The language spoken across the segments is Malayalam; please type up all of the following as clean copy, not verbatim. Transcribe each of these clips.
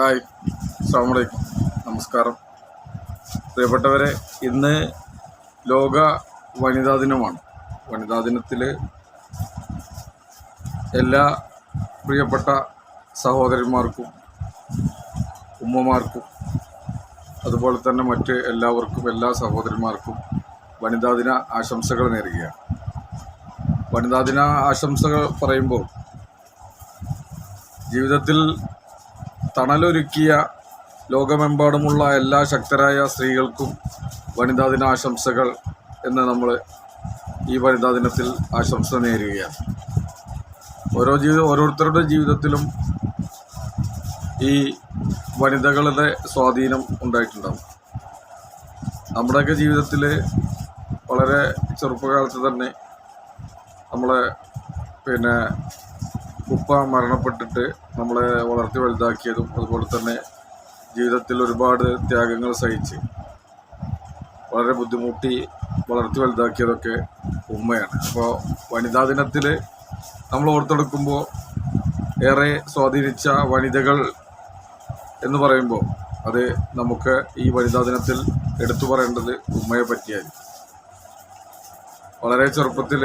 ഹായ്, അസ്സലാമു അലൈക്കും, നമസ്കാരം. പ്രിയപ്പെട്ടവരെ, ഇന്ന് ലോക വനിതാ ദിനമാണ്. വനിതാ ദിനത്തിൽ എല്ലാ പ്രിയപ്പെട്ട സഹോദരന്മാർക്കും, ഉമ്മമാർക്കും, അതുപോലെ തന്നെ മറ്റ് എല്ലാവർക്കും, എല്ലാ സഹോദരന്മാർക്കും വനിതാ ദിന ആശംസകൾ നേരുകയാണ്. വനിതാ ദിന ആശംസകൾ പറയുമ്പോൾ ജീവിതത്തിൽ തണലൊരുക്കിയ ലോകമെമ്പാടുമുള്ള എല്ലാ ശക്തരായ സ്ത്രീകൾക്കും വനിതാ ദിന ആശംസകൾ എന്ന് നമ്മൾ ഈ വനിതാ ദിനത്തിൽ ആശംസ നേരുകയാണ്. ഓരോരുത്തരുടെ ജീവിതത്തിലും ഈ വനിതകളുടെ സ്വാധീനം ഉണ്ടായിട്ടുണ്ടാകും. നമ്മുടെയൊക്കെ ജീവിതത്തിൽ വളരെ ചെറുപ്പകാലത്ത് തന്നെ നമ്മളെ ഉപ്പ മരണപ്പെട്ടിട്ട് നമ്മളെ വളർത്തി വലുതാക്കിയതും, അതുപോലെ തന്നെ ജീവിതത്തിൽ ഒരുപാട് ത്യാഗങ്ങൾ സഹിച്ച് വളരെ ബുദ്ധിമുട്ടി വളർത്തി വലുതാക്കിയതൊക്കെ ഉമ്മയാണ്. അപ്പോൾ വനിതാ ദിനത്തിൽ നമ്മൾ ഓർത്തെടുക്കുമ്പോൾ ഏറെ സ്വാധീനിച്ച വനിതകൾ എന്ന് പറയുമ്പോൾ അത് നമുക്ക് ഈ വനിതാ ദിനത്തിൽ എടുത്തു പറയേണ്ടത് ഉമ്മയെ പറ്റിയായിരുന്നു. വളരെ ചെറുപ്പത്തിൽ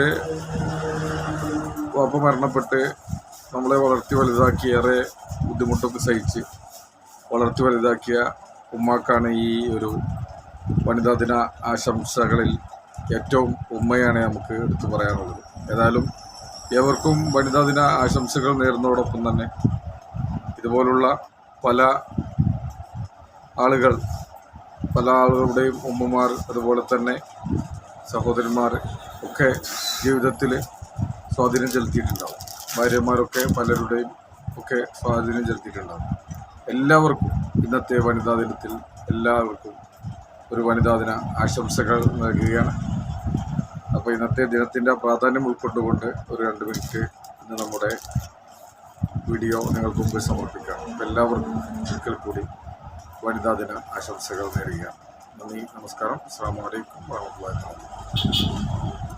വാപ്പ മരണപ്പെട്ട് നമ്മളെ വളർത്തി വലുതാക്കി ഏറെ ബുദ്ധിമുട്ടൊക്കെ സഹിച്ച് വളർത്തി വലുതാക്കിയ ഉമ്മാക്കാണ് ഈ ഒരു വനിതാ ദിന ആശംസകളിൽ ഏറ്റവും ഉമ്മയാണ് നമുക്ക് എടുത്തു പറയാനുള്ളത്. ഏതായാലും ഏവർക്കും വനിതാ ദിന ആശംസകൾ നേരുന്നതോടൊപ്പം തന്നെ ഇതുപോലുള്ള പല ആളുകളുടെയും ഉമ്മമാർ, അതുപോലെ തന്നെ സഹോദരന്മാർ ഒക്കെ ജീവിതത്തിൽ സ്വാധീനം ചെലുത്തിയിട്ടുണ്ടാവും. ഭാര്യമാരൊക്കെ പലരുടെയും ഒക്കെ സ്വാധീനം ചെലുത്തിയിട്ടുണ്ടാകും. എല്ലാവർക്കും ഇന്നത്തെ വനിതാ ദിനത്തിൽ എല്ലാവർക്കും ഒരു വനിതാ ദിന ആശംസകൾ നൽകുകയാണ്. അപ്പോൾ ഇന്നത്തെ ദിനത്തിൻ്റെ പ്രാധാന്യം ഉൾക്കൊണ്ടുകൊണ്ട് ഒരു 2 മിനിറ്റ് ഇന്ന് നമ്മുടെ വീഡിയോ നിങ്ങൾക്ക് മുമ്പ് സമർപ്പിക്കാം. അപ്പോൾ എല്ലാവർക്കും ഒരിക്കൽ കൂടി വനിതാ ദിന ആശംസകൾ നേരുകയാണ്. നന്ദി, നമസ്കാരം. അസ്സലാമു അലൈക്കും വറഹ്മത്തുള്ളാഹി വബറകാതുഹു.